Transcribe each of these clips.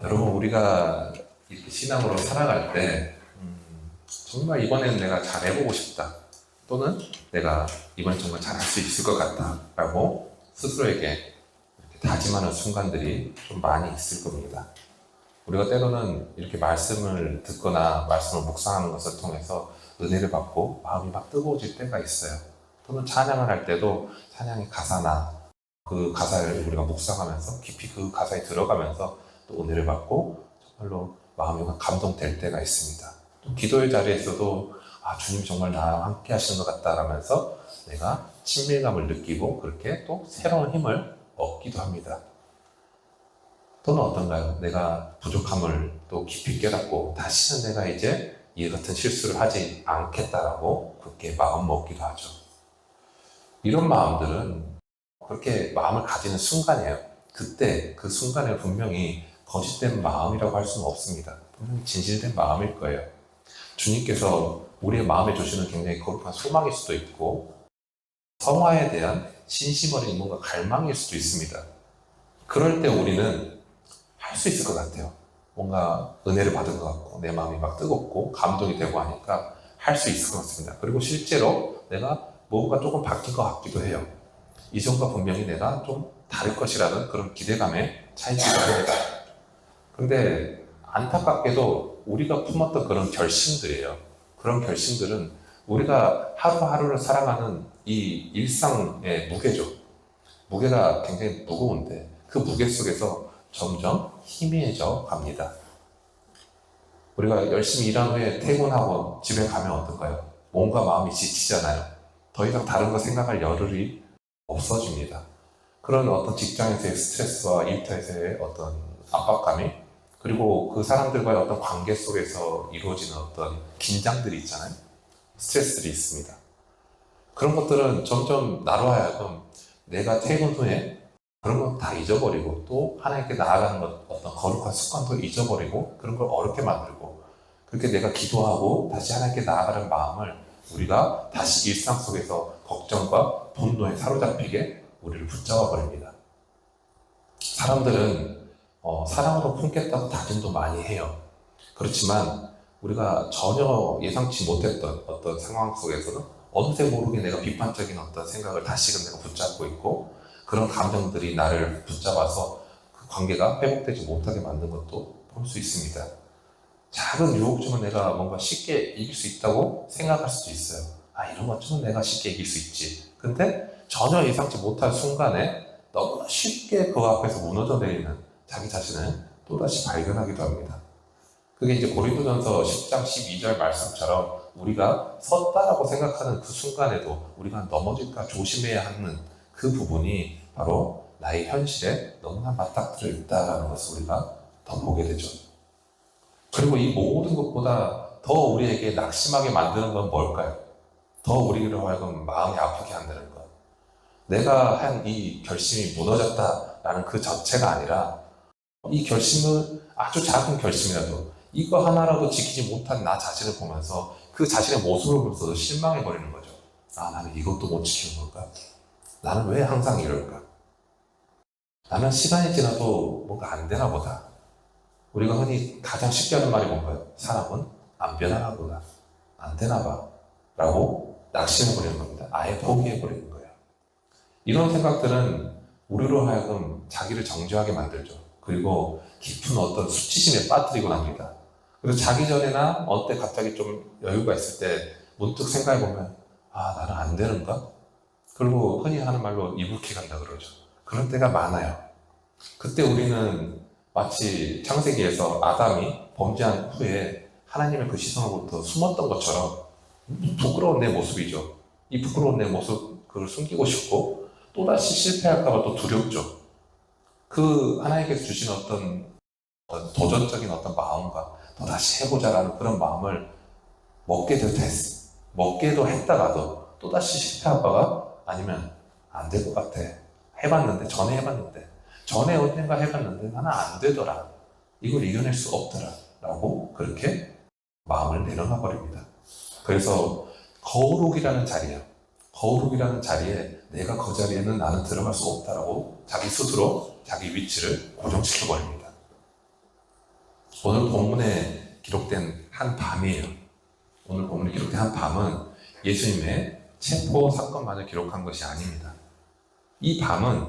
여러분, 우리가 이렇게 신앙으로 살아갈 때 정말 이번에는 내가 잘해보고 싶다, 또는 내가 이번에 정말 잘할 수 있을 것 같다 라고 스스로에게 이렇게 다짐하는 순간들이 좀 많이 있을 겁니다. 우리가 때로는 이렇게 말씀을 듣거나 말씀을 묵상하는 것을 통해서 은혜를 받고 마음이 막 뜨거워질 때가 있어요. 또는 찬양을 할 때도 찬양의 가사나 그 가사를 우리가 묵상하면서 깊이 그 가사에 들어가면서 또 은혜를 받고 정말로 마음이 감동될 때가 있습니다. 또 기도의 자리에서도 주님 정말 나와 함께 하시는 것 같다라면서 내가 친밀감을 느끼고 그렇게 또 새로운 힘을 얻기도 합니다. 또는 어떤가요? 내가 부족함을 또 깊이 깨닫고 다시는 내가 이제 이 같은 실수를 하지 않겠다라고 그렇게 마음 먹기도 하죠. 이런 마음들은 그렇게 마음을 가지는 순간이에요. 그때 그 순간에 분명히 거짓된 마음이라고 할 수는 없습니다. 분명히 진실된 마음일 거예요. 주님께서 우리의 마음에 주시는 굉장히 거룩한 소망일 수도 있고 성화에 대한 진심 어린 뭔가 갈망일 수도 있습니다. 그럴 때 우리는 할 수 있을 것 같아요. 뭔가 은혜를 받은 것 같고 내 마음이 막 뜨겁고 감동이 되고 하니까 할 수 있을 것 같습니다. 그리고 실제로 내가 뭔가 조금 바뀐 것 같기도 해요. 이전과 분명히 내가 좀 다를 것이라는 그런 기대감에 차이기도 합니다. 그런데 안타깝게도 우리가 품었던 그런 결심들이에요. 그런 결심들은 우리가 하루하루를 살아가는 이 일상의 무게죠. 무게가 굉장히 무거운데 그 무게 속에서 점점 희미해져 갑니다. 우리가 열심히 일한 후에 퇴근하고 집에 가면 어떨까요? 몸과 마음이 지치잖아요. 더 이상 다른 거 생각할 여력이 없어집니다. 그런 어떤 직장에서의 스트레스와 일터에서의 어떤 압박감이, 그리고 그 사람들과의 어떤 관계 속에서 이루어지는 어떤 긴장들이 있잖아요. 스트레스들이 있습니다. 그런 것들은 점점 나로 하여금 내가 퇴근 후에 그런 건 다 잊어버리고 또 하나님께 나아가는 것, 어떤 거룩한 습관도 잊어버리고 그런 걸 어렵게 만들고, 그렇게 내가 기도하고 다시 하나님께 나아가는 마음을 우리가 다시 일상 속에서 걱정과 분노에 사로잡히게 우리를 붙잡아 버립니다. 사람들은 사랑으로 품겠다고 다짐도 많이 해요. 그렇지만 우리가 전혀 예상치 못했던 어떤 상황 속에서는 어느새 모르게 내가 비판적인 어떤 생각을 다시금 내가 붙잡고 있고, 그런 감정들이 나를 붙잡아서 그 관계가 회복되지 못하게 만든 것도 볼 수 있습니다. 작은 유혹주면 내가 뭔가 쉽게 이길 수 있다고 생각할 수도 있어요. 이런 것쯤은 내가 쉽게 이길 수 있지. 근데 전혀 예상치 못한 순간에 너무나 쉽게 그 앞에서 무너져 내리는 자기 자신을 또다시 발견하기도 합니다. 그게 이제 고린도전서 10장 12절 말씀처럼 우리가 섰다라고 생각하는 그 순간에도 우리가 넘어질까 조심해야 하는 그 부분이 바로 나의 현실에 너무나 맞닥뜨려 있다는 것을 우리가 더 보게 되죠. 그리고 이 모든 것보다 더 우리에게 낙심하게 만드는 건 뭘까요? 더 우리로 하여금 마음이 아프게 만드는 것. 내가 한 이 결심이 무너졌다라는 그 자체가 아니라, 이 결심은 아주 작은 결심이라도 이거 하나라도 지키지 못한 나 자신을 보면서 그 자신의 모습을 보면서 실망해버리는 거죠. 나는 이것도 못 지키는 걸까? 나는 왜 항상 이럴까? 나는 시간이 지나도 뭔가 안 되나 보다. 우리가 흔히 가장 쉽게 하는 말이 뭔가요? 사람은 안 변하나 보다. 안 되나 봐. 라고 낙심해버리는 겁니다. 아예 포기해버리는 거예요. 이런 생각들은 우리로 하여금 자기를 정죄하게 만들죠. 그리고 깊은 어떤 수치심에 빠뜨리고 납니다. 그래서 자기 전에나 어때 갑자기 좀 여유가 있을 때 문득 생각해보면 나는 안 되는가? 그리고 흔히 하는 말로 이불킥 한다 그러죠. 그런 때가 많아요. 그때 우리는 마치 창세기에서 아담이 범죄한 후에 하나님의 그 시선으로부터 숨었던 것처럼 부끄러운 내 모습이죠. 이 부끄러운 내 모습, 그걸 숨기고 싶고 또다시 실패할까봐 또 두렵죠. 그 하나님께서 주신 어떤 도전적인 어떤 마음과 또다시 해보자라는 그런 마음을 먹게도 했다가도 또다시 실패할까가 아니면 안 될 것 같아. 전에 언젠가 해봤는데 나는 안 되더라. 이걸 이겨낼 수 없더라. 라고 그렇게 마음을 내려놔 버립니다. 그래서 거울옥이라는 자리에 내가 그 자리에는 나는 들어갈 수 없다라고 자기 스스로 자기 위치를 고정시켜 버립니다. 오늘 본문에 기록된 한 밤이에요. 오늘 본문에 기록된 한 밤은 예수님의 체포 사건만을 기록한 것이 아닙니다. 이 밤은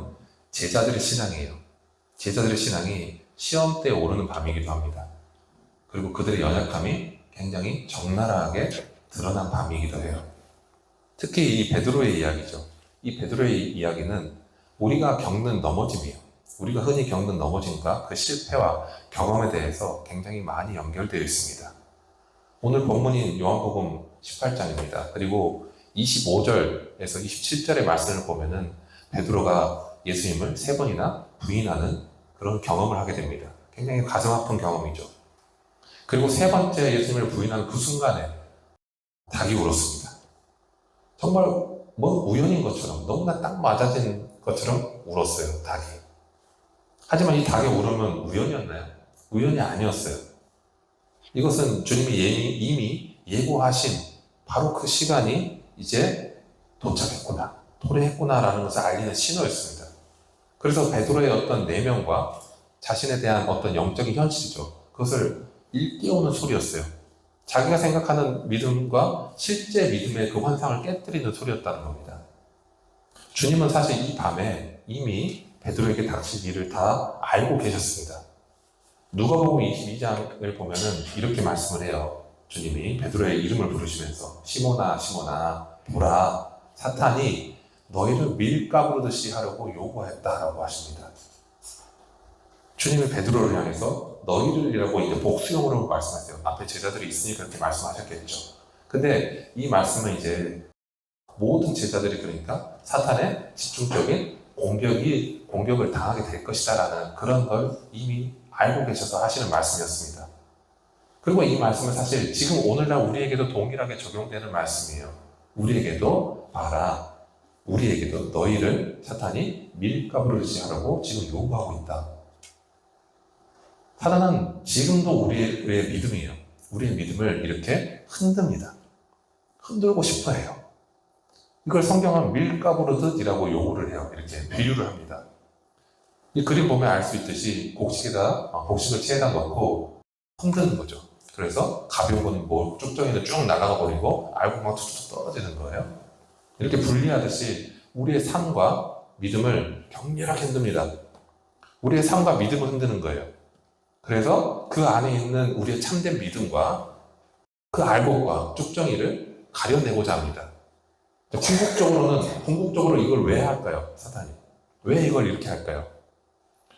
제자들의 신앙이에요. 제자들의 신앙이 시험대에 오르는 밤이기도 합니다. 그리고 그들의 연약함이 굉장히 적나라하게 드러난 밤이기도 해요. 특히 이 베드로의 이야기죠. 이 베드로의 이야기는 우리가 겪는 넘어짐이에요. 우리가 흔히 겪는 넘어짐과 그 실패와 경험에 대해서 굉장히 많이 연결되어 있습니다. 오늘 본문인 요한복음 18장입니다. 그리고 25절에서 27절의 말씀을 보면은 베드로가 예수님을 3번이나 부인하는 그런 경험을 하게 됩니다. 굉장히 가슴 아픈 경험이죠. 그리고 3번째 예수님을 부인하는 그 순간에 닭이 울었습니다. 정말 뭐 우연인 것처럼 너무나 딱 맞아진 것처럼 울었어요, 닭이. 하지만 이 닭의 울음은 우연이었나요? 우연이 아니었어요. 이것은 주님이 이미 예고하신 바로 그 시간이 이제 도착했구나, 도래했구나라는 것을 알리는 신호였습니다. 그래서 베드로의 어떤 내면과 자신에 대한 어떤 영적인 현실이죠. 그것을 일깨우는 소리였어요. 자기가 생각하는 믿음과 실제 믿음의 그 환상을 깨뜨리는 소리였다는 겁니다. 주님은 사실 이 밤에 이미 베드로에게 닥칠 일을 다 알고 계셨습니다. 누가복음 22장을 보면은 이렇게 말씀을 해요. 주님이 베드로의 이름을 부르시면서 시몬아 시몬아 보라, 사탄이 너희를 밀가부르듯이 하려고 요구했다라고 하십니다. 주님이 베드로를 향해서 너희를이라고 이제 복수형으로 말씀하세요. 앞에 제자들이 있으니 그렇게 말씀하셨겠죠. 근데 이 말씀은 이제 모든 제자들이 그러니까 사탄의 집중적인 공격을 당하게 될 것이다라는 그런 걸 이미 알고 계셔서 하시는 말씀이었습니다. 그리고 이 말씀은 사실 지금 오늘날 우리에게도 동일하게 적용되는 말씀이에요. 우리에게도 봐라, 우리에게도 너희를 사탄이 밀가부르듯이 하라고 지금 요구하고 있다. 사탄은 지금도 우리의 믿음이에요. 우리의 믿음을 이렇게 흔듭니다. 흔들고 싶어 해요. 이걸 성경은 밀가부르듯이라고 요구를 해요. 이렇게 비유를 합니다. 이 그림 보면 알 수 있듯이 곡식을 채에다 넣고 흔드는 거죠. 그래서 가벼운 거는 뭐 쭉정이는 쭉 날아가 버리고 알곡만 툭툭 떨어지는 거예요. 이렇게 분리하듯이 우리의 삶과 믿음을 격렬하게 흔듭니다. 우리의 삶과 믿음을 흔드는 거예요. 그래서 그 안에 있는 우리의 참된 믿음과 그 알곡과 쭉정이를 가려내고자 합니다. 궁극적으로 이걸 왜 할까요? 사탄이. 왜 이걸 이렇게 할까요?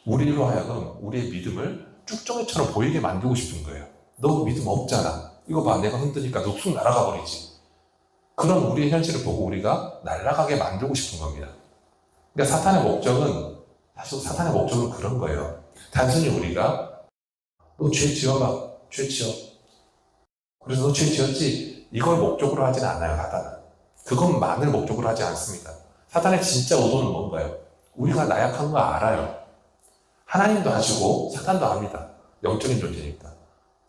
우리로 하여금 우리의 믿음을 쭉정이처럼 보이게 만들고 싶은 거예요. 너 믿음 없잖아. 이거 봐, 내가 흔드니까 너 쑥 날아가 버리지. 그런 우리의 현실을 보고 우리가 날아가게 만들고 싶은 겁니다. 그러니까 사실 사탄의 목적은 그런 거예요. 단순히 우리가 너 죄 지어봐, 죄 지어. 그래서 너 죄 지었지? 이걸 목적으로 하진 않아요, 사탄은. 그것만을 목적으로 하지 않습니다. 사탄의 진짜 의도는 뭔가요? 우리가 나약한 거 알아요. 하나님도 아시고 사탄도 압니다. 영적인 존재니까.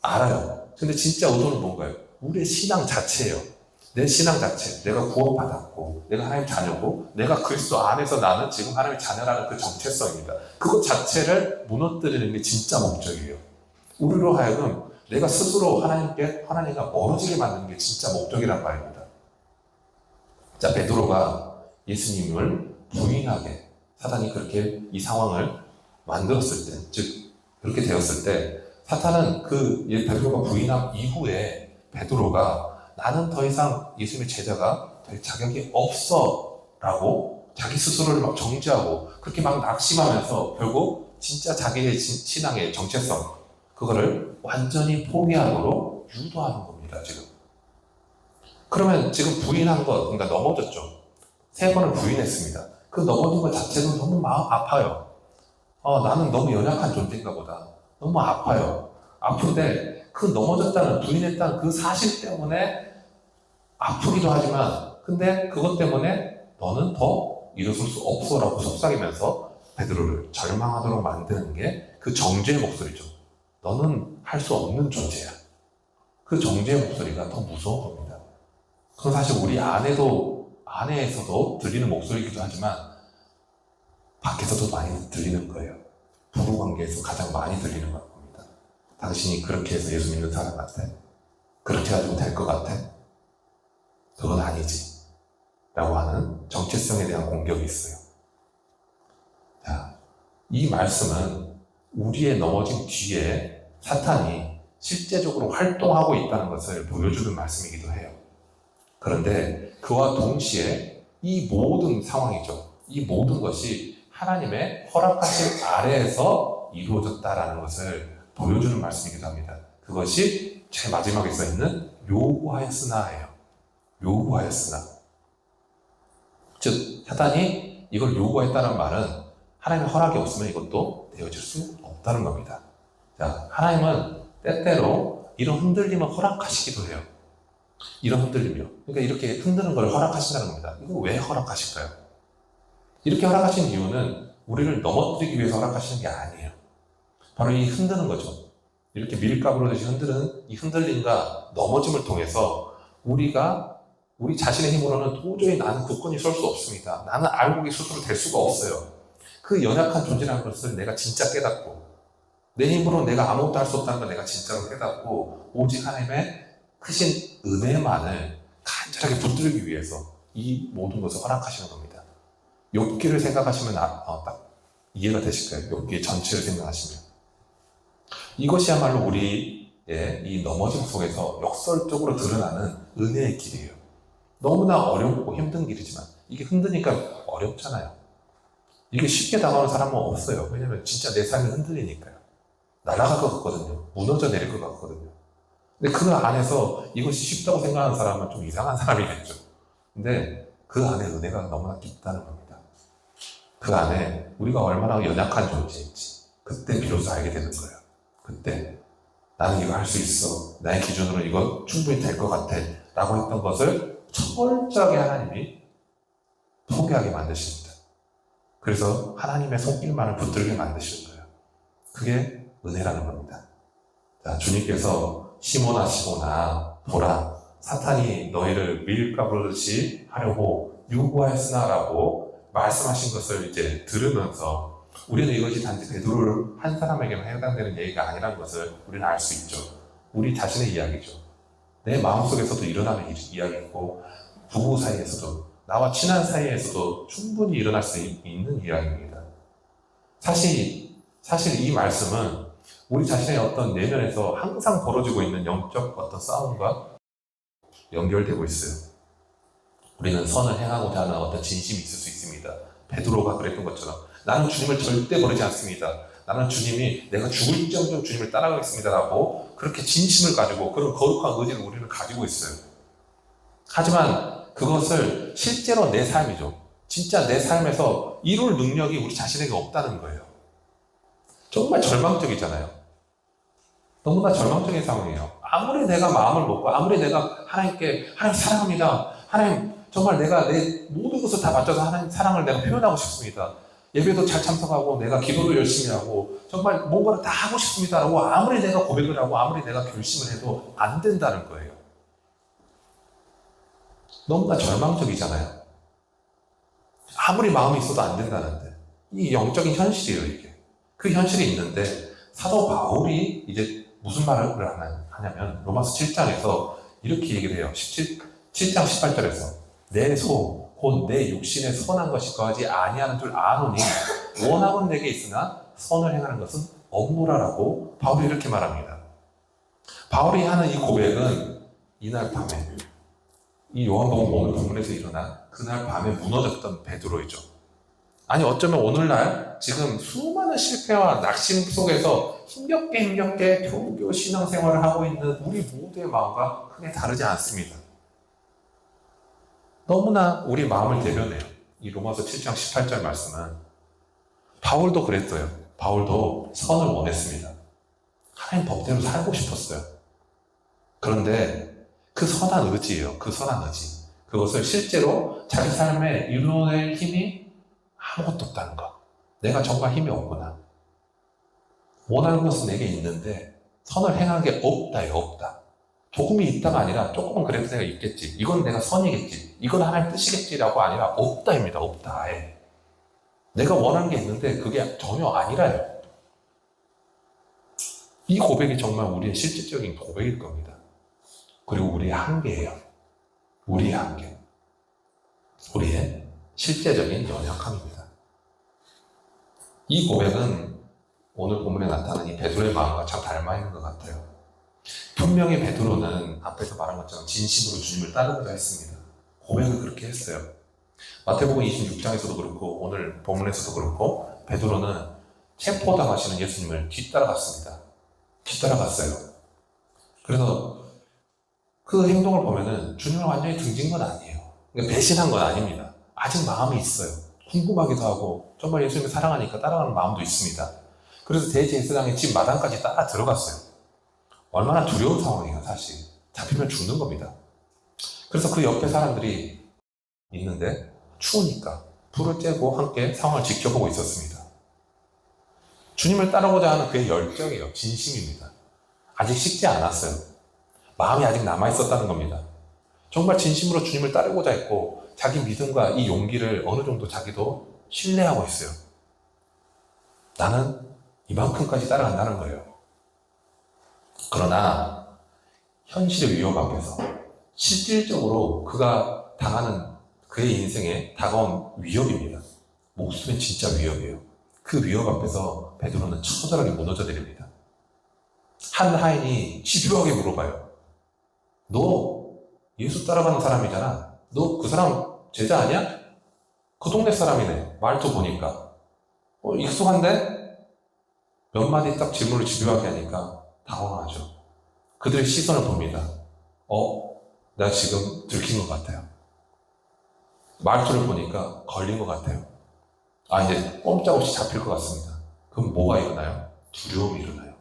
알아요. 근데 진짜 의도는 뭔가요? 우리의 신앙 자체예요. 내 신앙 자체. 내가 구원받았고, 내가 하나님 자녀고, 내가 그리스도 안에서 나는 지금 하나님의 자녀라는 그 정체성입니다. 그것 자체를 무너뜨리는 게 진짜 목적이에요. 우리로 하여금 내가 스스로 하나님과 멀어지게 만드는 게 진짜 목적이란 말입니다. 자, 베드로가 예수님을 부인하게 사탄이 그렇게 이 상황을 만들었을 때, 즉 그렇게 되었을 때 사탄은 베드로가 부인한 이후에 베드로가 나는 더 이상 예수님의 제자가 될 자격이 없어 라고 자기 스스로를 막 정죄하고 그렇게 막 낙심하면서 결국 진짜 자기의 신앙의 정체성 그거를 완전히 포기하도록 유도하는 겁니다. 지금 그러면 지금 부인한 것, 그러니까 넘어졌죠. 3번을 부인했습니다. 그 넘어진 것 자체도 너무 마음 아파요. 나는 너무 연약한 존재인가 보다. 너무 아파요. 아픈데 그 넘어졌다는, 부인했다는 그 사실 때문에 아프기도 하지만 근데 그것 때문에 너는 더 일어설 수 없어 라고 속삭이면서 베드로를 절망하도록 만드는 게 그 정죄의 목소리죠. 너는 할 수 없는 존재야. 그 정죄의 목소리가 더 무서운 겁니다. 그건 사실 우리 안에서도 들리는 목소리이기도 하지만 밖에서도 많이 들리는 거예요. 부부관계에서 가장 많이 들리는 겁니다. 당신이 그렇게 해서 예수 믿는 사람 같아? 그렇게 해가지고 될 것 같아? 그건 아니지. 라고 하는 정체성에 대한 공격이 있어요. 자, 이 말씀은 우리의 넘어진 뒤에 사탄이 실제적으로 활동하고 있다는 것을 보여주는 말씀이기도 해요. 그런데 그와 동시에 이 모든 상황이죠. 이 모든 것이 하나님의 허락하신 아래에서 이루어졌다라는 것을 보여주는 말씀이기도 합니다. 그것이 제일 마지막에 써있는 요구하였으나예요. 요구하였으나. 즉 사탄이 이걸 요구했다는 말은 하나님의 허락이 없으면 이것도 되어질 수 없다는 겁니다. 자, 하나님은 때때로 이런 흔들림을 허락하시기도 해요. 이런 흔들림이요. 그러니까 이렇게 흔드는 걸 허락하신다는 겁니다. 이거 왜 허락하실까요? 이렇게 허락하신 이유는 우리를 넘어뜨리기 위해서 허락하시는 게 아니에요. 바로 이 흔드는 거죠. 이렇게 밀가부르듯이 흔드는 이 흔들림과 넘어짐을 통해서 우리 자신의 힘으로는 도저히 나는 굳건히 설 수 없습니다. 나는 알곡이 스스로 될 수가 없어요. 그 연약한 존재라는 것을 내가 진짜 깨닫고 내 힘으로 내가 아무것도 할 수 없다는 걸 내가 진짜로 깨닫고 오직 하나님의 크신 은혜만을 간절하게 붙들기 위해서 이 모든 것을 허락하시는 겁니다. 욥기를 생각하시면 딱 이해가 되실 거예요. 욥기 전체를 생각하시면 이것이야말로 우리의 이 넘어짐 속에서 역설적으로 드러나는 은혜의 길이에요. 너무나 어렵고 힘든 길이지만 이게 흔드니까 어렵잖아요. 이게 쉽게 당하는 사람은 없어요. 왜냐면 진짜 내 삶이 흔들리니까요. 날아갈 것 같거든요. 무너져 내릴 것 같거든요. 근데 그 안에서 이것이 쉽다고 생각하는 사람은 좀 이상한 사람이겠죠. 근데 그 안에 은혜가 너무나 깊다는 겁니다. 그 안에 우리가 얼마나 연약한 존재인지 그때 비로소 알게 되는 거예요. 그때 나는 이거 할 수 있어. 나의 기준으로 이거 충분히 될 것 같아. 라고 했던 것을 철저하게 하나님이 포기하게 만드십니다. 그래서 하나님의 손길만을 붙들게 만드시는 거예요. 그게 은혜라는 겁니다. 자, 주님께서 시몬아 보라 사탄이 너희를 밀가부르듯이 하려고 유고하였으나라고 말씀하신 것을 이제 들으면서 우리는 이것이 단지 베드로를 한 사람에게만 해당되는 얘기가 아니라는 것을 우리는 알 수 있죠. 우리 자신의 이야기죠. 내 마음속에서도 일어나는 이야기고 부부 사이에서도 나와 친한 사이에서도 충분히 일어날 수 있는 이야기입니다. 사실 이 말씀은 우리 자신의 어떤 내면에서 항상 벌어지고 있는 영적 어떤 싸움과 연결되고 있어요. 우리는 선을 행하고자 하는 어떤 진심이 있을 수 있습니다. 베드로가 그랬던 것처럼 나는 주님을 절대 버리지 않습니다. 나는 주님이 내가 죽을지언정 주님을 따라가겠습니다라고 그렇게 진심을 가지고 그런 거룩한 의지를 우리는 가지고 있어요. 하지만 그것을 실제로 내 삶이죠. 진짜 내 삶에서 이룰 능력이 우리 자신에게 없다는 거예요. 정말 절망적이잖아요. 너무나 절망적인 상황이에요. 아무리 내가 마음을 먹고 아무리 내가 하나님 사랑합니다. 하나님 정말 내가 내 모든 것을 다 바쳐서 하나님 사랑을 내가 표현하고 싶습니다. 예배도 잘 참석하고 내가 기도도 열심히 하고 정말 뭔가를 다 하고 싶습니다 라고 아무리 내가 고백을 하고 아무리 내가 결심을 해도 안 된다는 거예요. 너무나 절망적이잖아요. 아무리 마음이 있어도 안 된다는데 이 영적인 현실이에요. 이게 그 현실이 있는데 사도 바울이 이제 무슨 말을 하냐면 로마서 7장에서 이렇게 얘기를 해요. 7장 18절에서 내 소 곧 내 육신에 선한 것이 거하지 아니하는 줄 아노니 원함은 내게 있으나 선을 행하는 것은 없노라라고 바울이 이렇게 말합니다. 바울이 하는 이 고백은 이날 밤에 이 요한복음 오늘 본문에서 일어난 그날 밤에 무너졌던 베드로이죠. 아니 어쩌면 오늘날 지금 수많은 실패와 낙심 속에서 힘겹게 교교 신앙생활을 하고 있는 우리 모두의 마음과 크게 다르지 않습니다. 너무나 우리 마음을 대변해요. 이 로마서 7장 18절 말씀은 바울도 그랬어요. 바울도 선을 원했습니다. 하나님 법대로 살고 싶었어요. 그런데 그 선한 의지예요. 그 선한 의지. 그것을 실제로 자기 삶에 이루어낼 힘이 아무것도 없다는 것. 내가 정말 힘이 없구나. 원하는 것은 내게 있는데 선을 행한 게 없다. 조금이 있다가 아니라 조금은 그래도 내가 있겠지. 이건 내가 선이겠지. 이건 하나님 뜻이겠지라고 아니라 없다입니다. 없다. 아예. 내가 원하는 게 있는데 그게 전혀 아니라요. 이 고백이 정말 우리의 실질적인 고백일 겁니다. 그리고 우리의 한계예요. 우리의 한계. 우리의 실제적인 연약함입니다. 이 고백은 오늘 본문에 나타난 이 베드로의 마음과 참 닮아 있는 것 같아요. 분명히 베드로는 앞에서 말한 것처럼 진심으로 주님을 따르고자 했습니다. 고백을 그렇게 했어요. 마태복음 26장에서도 그렇고 오늘 본문에서도 그렇고 베드로는 체포당하시는 예수님을 뒤따라갔습니다. 뒤따라갔어요. 그래서 그 행동을 보면은 주님을 완전히 등진 건 아니에요. 그러니까 배신한 건 아닙니다. 아직 마음이 있어요. 궁금하기도 하고 정말 예수님을 사랑하니까 따라가는 마음도 있습니다. 그래서 대제사장의 집 마당까지 따라 들어갔어요. 얼마나 두려운 상황이에요, 사실. 잡히면 죽는 겁니다. 그래서 그 옆에 사람들이 있는데 추우니까 불을 쬐고 함께 상황을 지켜보고 있었습니다. 주님을 따르고자 하는 그의 열정이에요. 진심입니다. 아직 식지 않았어요. 마음이 아직 남아있었다는 겁니다. 정말 진심으로 주님을 따르고자 했고 자기 믿음과 이 용기를 어느 정도 자기도 신뢰하고 있어요. 나는 이만큼까지 따라간다는 거예요. 그러나 현실의 위협 앞에서 실질적으로 그가 당하는 그의 인생에 다가온 위협입니다. 목숨의 진짜 위협이에요. 그 위협 앞에서 베드로는 처절하게 무너져 내립니다. 한 하인이 집요하게 물어봐요. 너 예수 따라가는 사람이잖아. 너 그 사람 제자 아니야? 그 동네 사람이네. 말투 보니까. 익숙한데? 몇 마디 딱 질문을 집요하게 하니까 당황하죠. 그들의 시선을 봅니다. 나 지금 들킨 것 같아요. 말투를 보니까 걸린 것 같아요. 이제 꼼짝없이 잡힐 것 같습니다. 그럼 뭐가 일어나요? 두려움이 일어나요.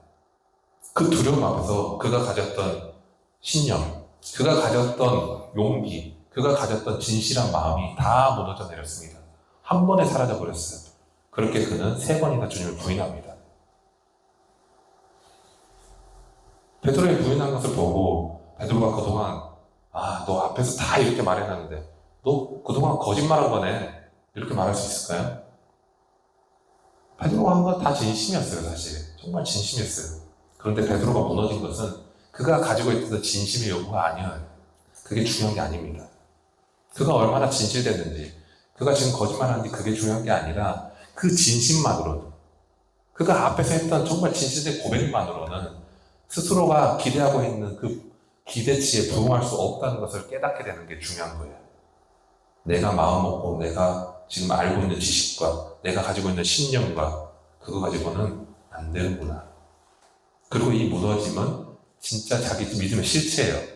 그 두려움 앞에서 그가 가졌던 신념, 그가 가졌던 용기, 그가 가졌던 진실한 마음이 다 무너져 내렸습니다. 한 번에 사라져 버렸어요. 그렇게 그는 3번이나 주님을 부인합니다. 베드로의 부인한 것을 보고 베드로가 그동안 너 앞에서 다 이렇게 말해놨는데 너 그동안 거짓말한 거네 이렇게 말할 수 있을까요? 베드로가 한 건 다 진심이었어요. 사실 정말 진심이었어요. 그런데 베드로가 무너진 것은 그가 가지고 있던 진심의 요구가 아니에요. 그게 중요한 게 아닙니다. 그가 얼마나 진실됐는지, 그가 지금 거짓말하는지 그게 중요한 게 아니라 그 진심만으로는, 그가 앞에서 했던 정말 진실된 고백만으로는 스스로가 기대하고 있는 그 기대치에 부응할 수 없다는 것을 깨닫게 되는 게 중요한 거예요. 내가 마음먹고 내가 지금 알고 있는 지식과 내가 가지고 있는 신념과 그거 가지고는 안 되는구나. 그리고 이 무너짐은 진짜 자기 믿음의 실체예요.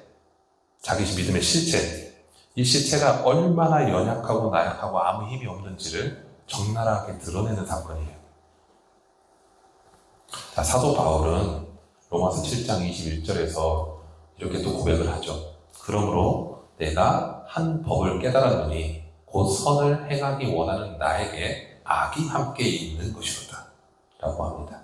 자기 믿음의 실체. 이 실체가 얼마나 연약하고 나약하고 아무 힘이 없는지를 적나라하게 드러내는 사건이에요. 자, 사도 바울은 로마서 7장 21절에서 이렇게 또 고백을 하죠. 그러므로 내가 한 법을 깨달았노니 곧 선을 행하기 원하는 나에게 악이 함께 있는 것이로다 라고 합니다.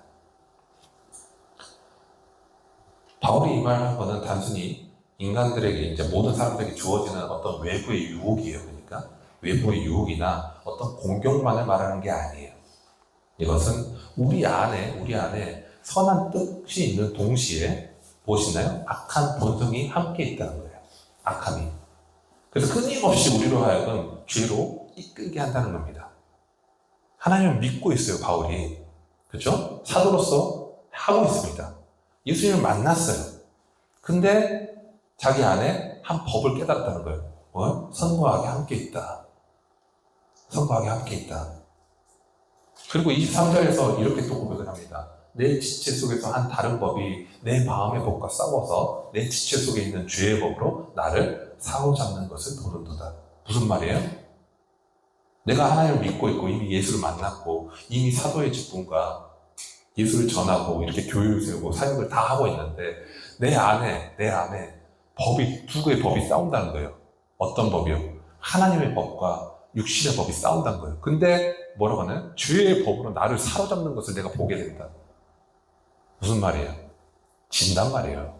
바울이 이 말을 한 것은 단순히 인간들에게, 이제 모든 사람들에게 주어지는 어떤 외부의 유혹이에요. 그러니까 외부의 유혹이나 어떤 공격만을 말하는 게 아니에요. 이것은 우리 안에 선한 뜻이 있는 동시에 무엇이나요? 악한 본성이 함께 있다는 거예요. 악함이. 그래서 끊임없이 우리로 하여금 죄로 이끌게 한다는 겁니다. 하나님을 믿고 있어요, 바울이. 그렇죠? 사도로서 하고 있습니다. 예수님을 만났어요. 근데 자기 안에 한 법을 깨달았다는 거예요. 선과 악이 함께 있다. 선과 악이 함께 있다. 그리고 23절에서 이렇게 또 고백을 합니다. 내 지체 속에서 한 다른 법이 내 마음의 법과 싸워서 내 지체 속에 있는 죄의 법으로 나를 사로잡는 것을 보는도다. 무슨 말이에요? 내가 하나님을 믿고 있고 이미 예수를 만났고 이미 사도의 직분과 예수를 전하고 이렇게 교회를 세우고 사역을 다 하고 있는데 내 안에 법이, 두 개의 법이 싸운다는 거예요. 어떤 법이요? 하나님의 법과 육신의 법이 싸운다는 거예요. 근데 뭐라고 하나요? 죄의 법으로 나를 사로잡는 것을 내가 보게 된다. 무슨 말이에요? 진단 말이에요.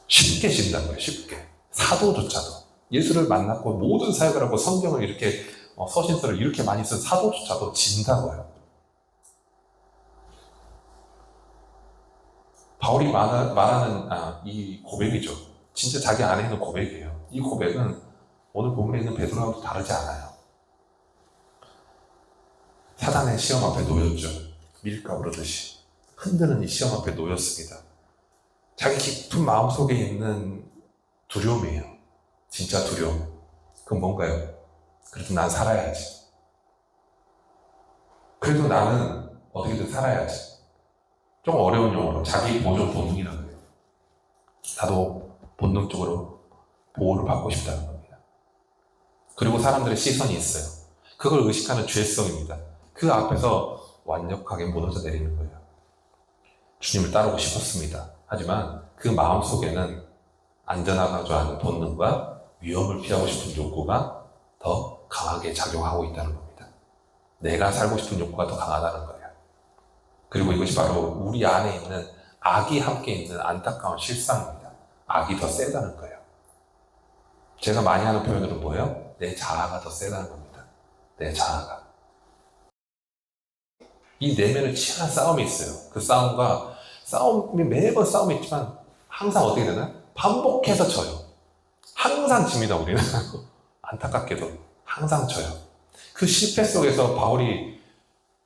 쉽게 진단 거예요. 쉽게. 사도조차도. 예수를 만났고 모든 사역을 하고 성경을 이렇게 서신서를 이렇게 많이 쓴 사도조차도 진다고요. 바울이 말하는 이 고백이죠. 진짜 자기 안에 있는 고백이에요. 이 고백은 오늘 본문에 있는 베드로하고도 다르지 않아요. 사단의 시험 앞에 놓였죠. 밀가 부르듯이 흔드는 이 시험 앞에 놓였습니다. 자기 깊은 마음속에 있는 두려움이에요. 진짜 두려움. 그건 뭔가요? 그래도 난 살아야지. 그래도 나는 어떻게든 살아야지. 좀 어려운 용어로 자기 보존 본능이라고 해요. 나도 본능적으로 보호를 받고 싶다는 겁니다. 그리고 사람들의 시선이 있어요. 그걸 의식하는 죄성입니다. 그 앞에서 완벽하게 무너져 내리는 거예요. 주님을 따르고 싶었습니다. 하지만 그 마음속에는 안전하고자 하는 본능과 위험을 피하고 싶은 욕구가 더 강하게 작용하고 있다는 겁니다. 내가 살고 싶은 욕구가 더 강하다는 거예요. 그리고 이것이 바로 우리 안에 있는 악이 함께 있는 안타까운 실상입니다. 악이 더 세다는 거예요. 제가 많이 하는 표현으로 뭐예요? 내 자아가 더 세다는 겁니다. 내 자아가. 이 내면의 치열한 싸움이 있어요. 그 싸움이 매번 싸움이 있지만 항상 어떻게 되나? 반복해서 져요. 항상 집니다, 우리는. 안타깝게도 항상 져요. 그 실패 속에서 바울이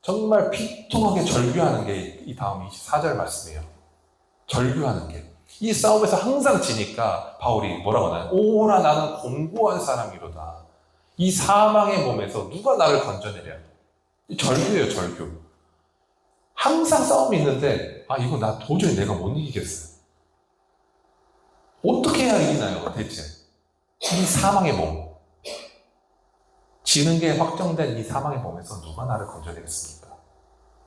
정말 비통하게 절규하는 게 이 다음 24절 말씀이에요. 절규하는 게. 이 싸움에서 항상 지니까 바울이 뭐라고 하나요? 오라 나는 공고한 사람이로다. 이 사망의 몸에서 누가 나를 건져내랴. 절규예요, 절규. 항상 싸움이 있는데 이거 나 도저히 내가 못 이기겠어요. 어떻게 해야 이기나요, 대체? 이 사망의 몸. 지는 게 확정된 이 사망의 몸에서 누가 나를 건져내겠습니까?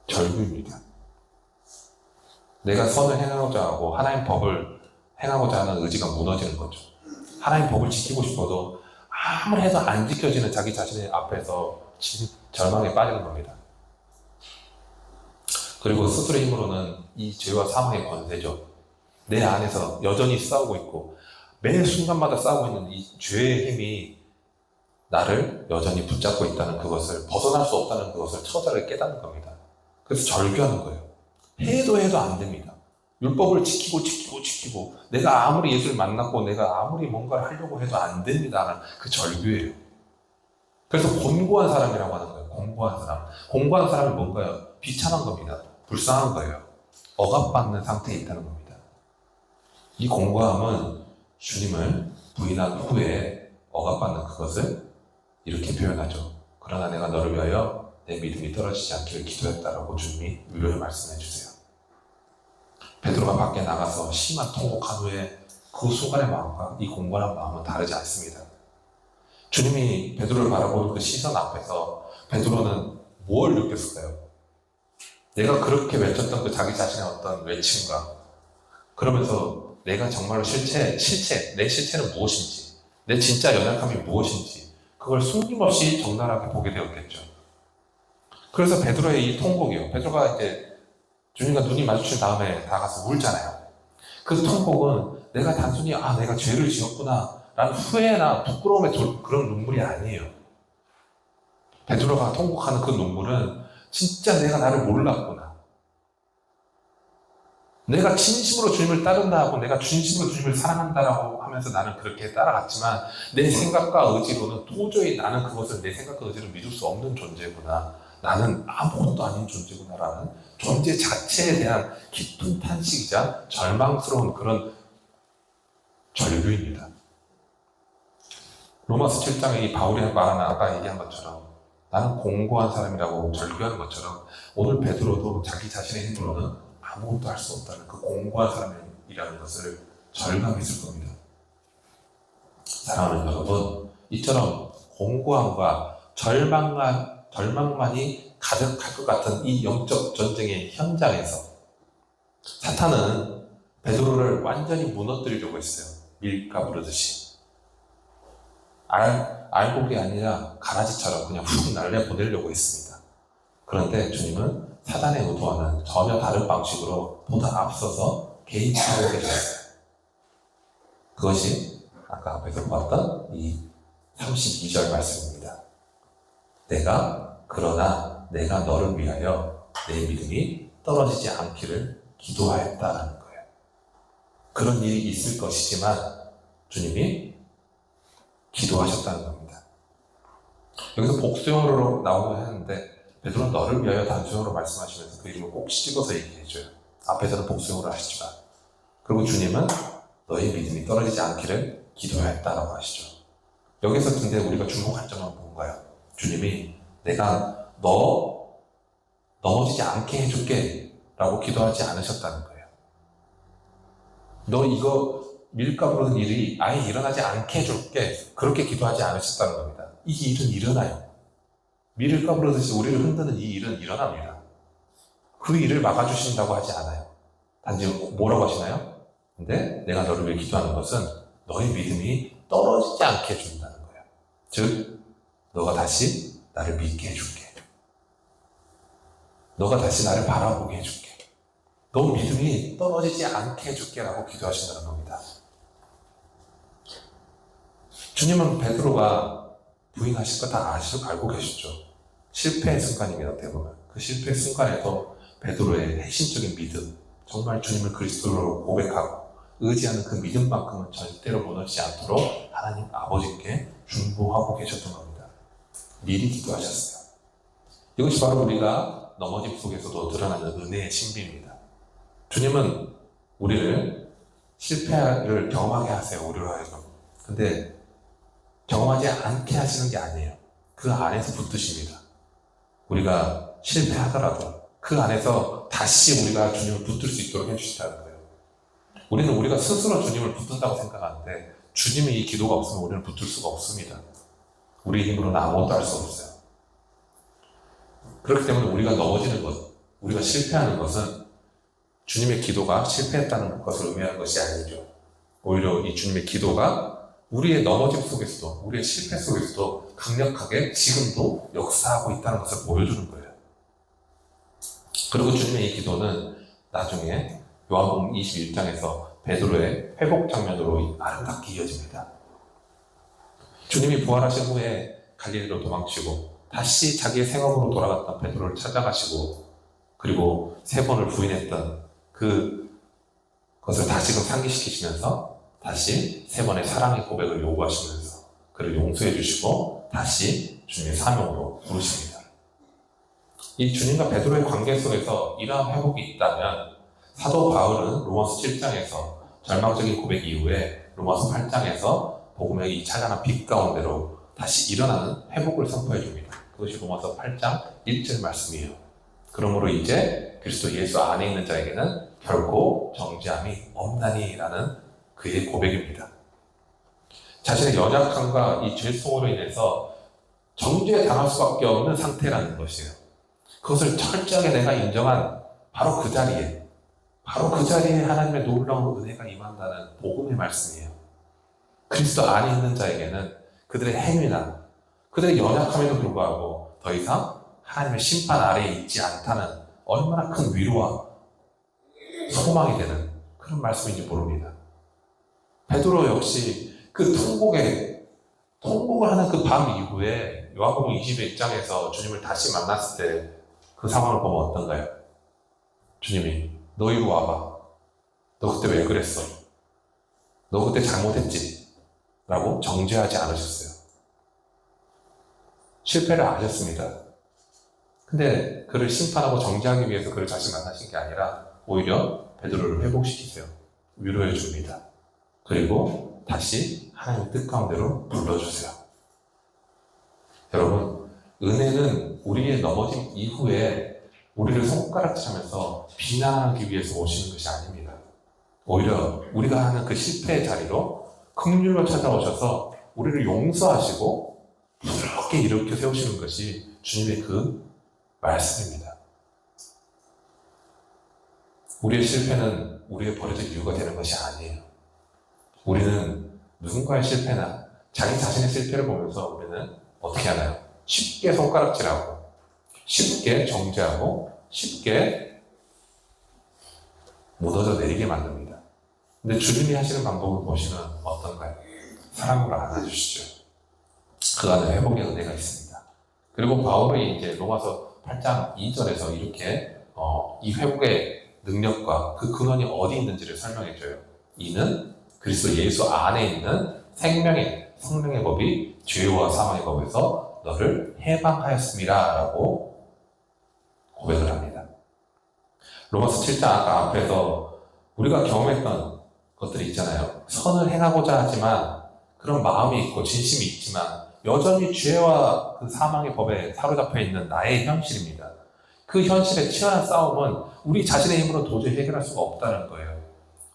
절규입니다. 내가 선을 행하고자 하고 하나님 법을 행하고자 하는 의지가 무너지는 거죠. 하나님 법을 지키고 싶어도 아무리 해도 안 지켜지는 자기 자신의 앞에서 절망에 빠지는 겁니다. 그리고 스스로의 힘으로는 이 죄와 사망의 권세죠. 내 안에서 여전히 싸우고 있고 매 순간마다 싸우고 있는 이 죄의 힘이 나를 여전히 붙잡고 있다는 그것을, 벗어날 수 없다는 그것을 처절하게 깨닫는 겁니다. 그래서 절규하는 거예요. 해도 안 됩니다. 율법을 지키고 내가 아무리 예수를 만났고 내가 아무리 뭔가를 하려고 해도 안 됩니다라는 그 절규예요. 그래서 곤고한 사람이라고 하는 거예요. 곤고한 사람. 곤고한 사람이 뭔가요? 비참한 겁니다. 불쌍한 거예요. 억압받는 상태에 있다는 겁니다. 이 곤고함은 주님을 부인한 후에 억압받는 그것을 이렇게 표현하죠. 그러나 내가 너를 위하여 내 믿음이 떨어지지 않기를 기도했다라고 주님이 위로의 말씀해 주세요. 베드로가 밖에 나가서 심한 통곡한 후에 그 순간의 마음과 이 공고한 마음은 다르지 않습니다. 주님이 베드로를 바라보는 그 시선 앞에서 베드로는 뭘 느꼈을까요? 내가 그렇게 외쳤던 그 자기 자신의 어떤 외침과 그러면서 내가 정말로 내 실체는 무엇인지, 내 진짜 연약함이 무엇인지 그걸 숨김없이 적나라하게 보게 되었겠죠. 그래서 베드로의 이 통곡이요. 베드로가 이제 주님과 눈이 마주친 다음에 다가서 울잖아요. 그 통곡은 내가 단순히 내가 죄를 지었구나 라는 후회나 부끄러움의 그런 눈물이 아니에요. 베드로가 통곡하는 그 눈물은 진짜 내가 나를 몰랐구나. 내가 진심으로 주님을 따른다 하고 내가 진심으로 주님을 사랑한다라고 하면서 나는 그렇게 따라갔지만 내 생각과 의지로는 도저히 나는 그것을 내 생각과 의지로 믿을 수 없는 존재구나. 나는 아무것도 아닌 존재구나라는 존재 자체에 대한 깊은 탄식이자 절망스러운 그런 절규입니다. 로마서 7장에 이 바울이 말한 아까 얘기한 것처럼 나는 공고한 사람이라고 절규하는 것처럼 오늘 베드로도 자기 자신의 힘으로는 아무것도 할 수 없다는 그 공고한 사람이라는 것을 절감했을 겁니다. 사랑하는 여러분, 이처럼 공고함과 절망만이 가득할 것 같은 이 영적 전쟁의 현장에서 사탄은 베드로를 완전히 무너뜨리려고 했어요. 밀가 부르듯이. 알곡이 아니라 가라지처럼 그냥 훅 날려보내려고 했습니다. 그런데 주님은 사단의 의도와는 전혀 다른 방식으로 보다 앞서서 개입하고 계셨어요. 그것이 아까 앞에서 보았던 이 32절 말씀입니다. 그러나 내가 너를 위하여 내 믿음이 떨어지지 않기를 기도하였다라는 거예요. 그런 일이 있을 것이지만 주님이 기도하셨다는 겁니다. 여기서 복수형으로 나오긴 하는데 베드로는 너를 위하여 단수형으로 말씀하시면서 그 이름을 꼭 찍어서 얘기해줘요. 앞에서는 복수형으로 하시지만. 그리고 주님은 너의 믿음이 떨어지지 않기를 기도하였다라고 하시죠. 여기서 근데 우리가 주목할 점은 뭔가요? 주님이 내가 너 넘어지지 않게 해줄게 라고 기도하지 않으셨다는 거예요. 너 이거 밀가부르는 일이 아예 일어나지 않게 해줄게 그렇게 기도하지 않으셨다는 겁니다. 이 일은 일어나요. 밀을 까부르듯이 우리를 흔드는 이 일은 일어납니다. 그 일을 막아주신다고 하지 않아요. 단지 뭐라고 하시나요? 근데 내가 너를 위해 기도하는 것은 너의 믿음이 떨어지지 않게 해준다는 거예요. 즉 너가 다시 나를 믿게 해줄게. 너가 다시 나를 바라보게 해줄게. 너 믿음이 떨어지지 않게 해줄게 라고 기도하신다는 겁니다. 주님은 베드로가 부인하실 거 다 알고 계시죠. 실패의 순간입니다. 대부분 그 실패의 순간에도 베드로의 핵심적인 믿음, 정말 주님을 그리스도로 고백하고 의지하는 그 믿음만큼은 절대로 무너지지 않도록 하나님 아버지께 중보하고 계셨던 겁니다. 미리 기도하셨어요. 이것이 바로 우리가 넘어짐 속에서도 드러나는 은혜의 신비입니다. 주님은 우리를 실패를 경험하게 하세요. 우리로 하여금. 근데 경험하지 않게 하시는 게 아니에요. 그 안에서 붙드십니다. 우리가 실패하더라도 그 안에서 다시 우리가 주님을 붙들 수 있도록 해주신다는 거예요. 우리가 스스로 주님을 붙든다고 생각하는데 주님의 이 기도가 없으면 우리는 붙들 수가 없습니다. 우리 힘으로는 아무것도 할 수 없어요. 그렇기 때문에 우리가 넘어지는 것, 우리가 실패하는 것은 주님의 기도가 실패했다는 것을 의미하는 것이 아니죠. 오히려 이 주님의 기도가 우리의 넘어짐 속에서도, 우리의 실패 속에서도 강력하게 지금도 역사하고 있다는 것을 보여주는 거예요. 그리고 주님의 이 기도는 나중에 요한복음 21장에서 베드로의 회복 장면으로 아름답게 이어집니다. 주님이 부활하신 후에 갈릴리로 도망치고 다시 자기의 생업으로 돌아갔던 베드로를 찾아가시고 그리고 3번을 부인했던 그것을 다시금 상기시키시면서 다시 3번의 사랑의 고백을 요구하시면서 그를 용서해 주시고 다시 주님의 사명으로 부르십니다. 이 주님과 베드로의 관계 속에서 이러한 회복이 있다면 사도 바울은 로마서 7장에서 절망적인 고백 이후에 로마서 8장에서 복음의 이 찬란한 빛 가운데로 다시 일어나는 회복을 선포해 줍니다. 그것이 로마서 8장 1절 말씀이에요. 그러므로 이제 그리스도 예수 안에 있는 자에게는 결코 정죄함이 없나니라는 그의 고백입니다. 자신의 연약함과 이 죄 속으로 인해서 정죄당할 수밖에 없는 상태라는 것이에요. 그것을 철저하게 내가 인정한 바로 그 자리에 하나님의 놀라운 은혜가 임한다는 복음의 말씀이에요. 그리스도 안에 있는 자에게는 그들의 행위나 그들의 연약함에도 불구하고 더 이상 하나님의 심판 아래에 있지 않다는 얼마나 큰 위로와 소망이 되는 그런 말씀인지 모릅니다. 베드로 역시 그 통곡을 하는 그 밤 이후에 요한복음 21장에서 주님을 다시 만났을 때 그 상황을 보면 어떤가요? 주님이 너 이리 와봐. 너 그때 왜 그랬어? 너 그때 잘못했지? 라고 정죄하지 않으셨어요. 실패를 아셨습니다. 근데 그를 심판하고 정죄하기 위해서 그를 다시 만나신 게 아니라 오히려 베드로를 회복시키세요. 위로해 줍니다. 그리고 다시 하나님의 뜻 가운데로 불러주세요. 여러분, 은혜는 우리의 넘어짐 이후에 우리를 손가락질하면서 비난하기 위해서 오시는 것이 아닙니다. 오히려 우리가 하는 그 실패의 자리로 긍휼로 찾아오셔서 우리를 용서하시고 부드럽게 일으켜 세우시는 것이 주님의 그 말씀입니다. 우리의 실패는 우리의 버려진 이유가 되는 것이 아니에요. 우리는 누군가의 실패나 자기 자신의 실패를 보면서 우리는 어떻게 하나요? 쉽게 손가락질하고 쉽게 정죄하고 쉽게 무너져 내리게 만듭니다. 근데 주님이 하시는 방법을 보시면 어떤가요? 사랑으로 안아주시죠. 그 안에 회복의 은혜가 있습니다. 그리고 바울이 이제 로마서 8장 2절에서 이렇게 이 회복의 능력과 그 근원이 어디 있는지를 설명해줘요. 이는 그리스도 예수 안에 있는 성령의 법이 죄와 사망의 법에서 너를 해방하였습니다. 라고 고백을 합니다. 로마서 7장 아까 앞에서 우리가 경험했던 것들이 있잖아요. 선을 행하고자 하지만 그런 마음이 있고 진심이 있지만 여전히 죄와 그 사망의 법에 사로잡혀 있는 나의 현실입니다. 그 현실의 치열한 싸움은 우리 자신의 힘으로 도저히 해결할 수가 없다는 거예요.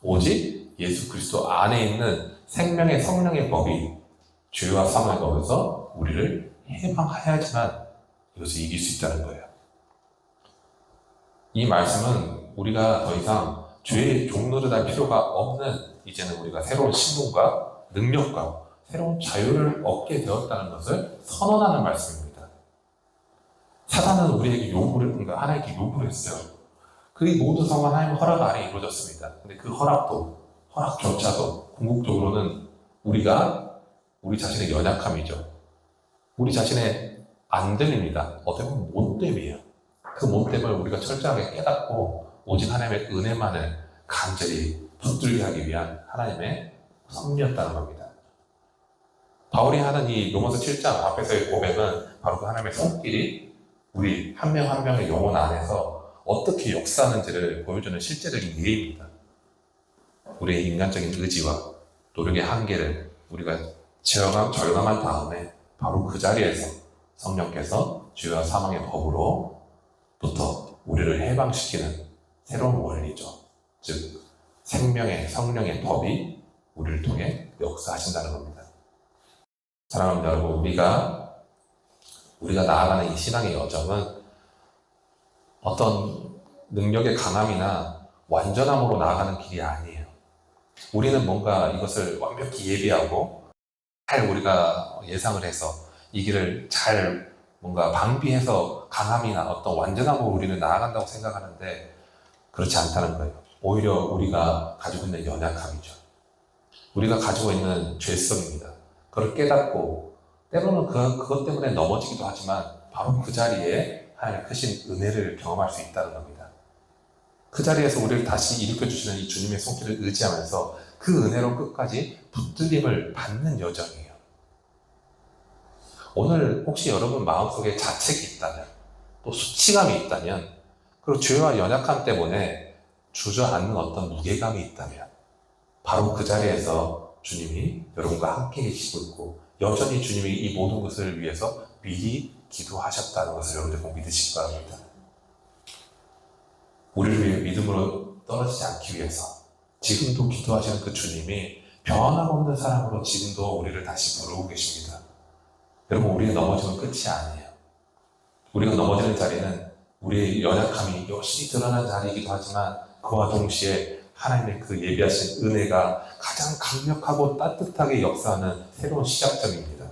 오직 예수 그리스도 안에 있는 생명의 성령의 법이 죄와 사망의 법에서 우리를 해방해야지만 이것을 이길 수 있다는 거예요. 이 말씀은 우리가 더 이상 죄의 종노릇 할 필요가 없는 이제는 우리가 새로운 신분과 능력과 새로운 자유를 얻게 되었다는 것을 선언하는 말씀입니다. 사단은 우리에게 그러니까 하나님께 요구를 했어요. 그 모든 성은 하나님의 허락 아래 이루어졌습니다. 근데 그 허락조차도 궁극적으로는 우리 자신의 연약함이죠. 우리 자신의 안됨입니다. 어떻게 보면 못됨이에요. 그 못됨을 우리가 철저하게 깨닫고 오직 하나님의 은혜만을 간절히 붙들게 하기 위한 하나님의 섭리였다는 겁니다. 바울이 하는 이 로마서 7장 앞에서의 고백은 바로 그 하나님의 손길이 우리 한 명 한 명의 영혼 안에서 어떻게 역사하는지를 보여주는 실제적인 예입니다. 우리의 인간적인 의지와 노력의 한계를 우리가 절감한 다음에 바로 그 자리에서 성령께서 죄와 사망의 법으로부터 우리를 해방시키는 새로운 원리죠. 즉 성령의 법이 우리를 통해 역사하신다는 겁니다. 사랑하는 여러분, 우리가 나아가는 이 신앙의 여정은 어떤 능력의 강함이나 완전함으로 나아가는 길이 아니에요. 우리는 뭔가 이것을 완벽히 예비하고 잘 우리가 예상을 해서 이 길을 잘 뭔가 방비해서 강함이나 어떤 완전함으로 우리는 나아간다고 생각하는데 그렇지 않다는 거예요. 오히려 우리가 가지고 있는 연약함이죠. 우리가 가지고 있는 죄성입니다. 그걸 깨닫고 때로는 그것 때문에 넘어지기도 하지만 바로 그 자리에 하나님의 크신 은혜를 경험할 수 있다는 겁니다. 그 자리에서 우리를 다시 일으켜주시는 이 주님의 손길을 의지하면서 그 은혜로 끝까지 붙들림을 받는 여정이에요. 오늘 혹시 여러분 마음속에 자책이 있다면 또 수치감이 있다면 그리고 죄와 연약함 때문에 주저앉는 어떤 무게감이 있다면 바로 그 자리에서 주님이 여러분과 함께 계시고 있고 여전히 주님이 이 모든 것을 위해서 미리 기도하셨다는 것을 여러분들 꼭 믿으시기 바랍니다. 우리를 위해 믿음으로 떨어지지 않기 위해서 지금도 기도하시는 그 주님이 변함없는 사랑으로 지금도 우리를 다시 부르고 계십니다. 여러분, 우리의 넘어지면 끝이 아니에요. 우리가 넘어지는 자리는 우리의 연약함이 여실히 드러난 자리이기도 하지만 그와 동시에 하나님의 그 예비하신 은혜가 가장 강력하고 따뜻하게 역사하는 새로운 시작점입니다.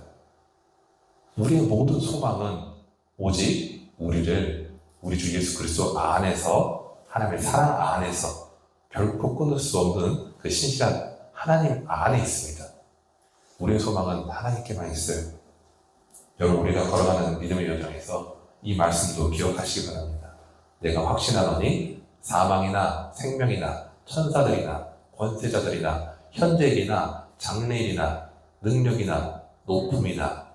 우리의 모든 소망은 오직 우리 주 예수 그리스도 안에서 하나님의 사랑 안에서 결코 끊을 수 없는 그 신실한 하나님 안에 있습니다. 우리의 소망은 하나님께만 있어요. 여러분, 우리가 걸어가는 믿음의 여정에서 이 말씀도 기억하시기 바랍니다. 내가 확신하노니 사망이나 생명이나 천사들이나 권세자들이나 현재일이나 장래일이나 능력이나 높음이나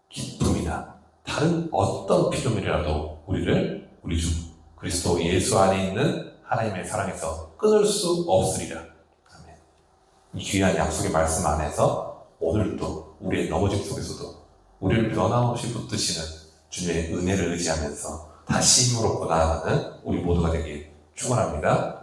기쁨이나 다른 어떤 피조물이라도 우리를 우리 주 그리스도 예수 안에 있는 하나님의 사랑에서 끊을 수 없으리라. 아멘. 이 귀한 약속의 말씀 안에서 오늘도 우리의 넘어짐 속에서도 우리를 변함없이 붙드시는 주님의 은혜를 의지하면서 다시 힘을 얻고 나아가는 우리 모두가 되길 축원합니다.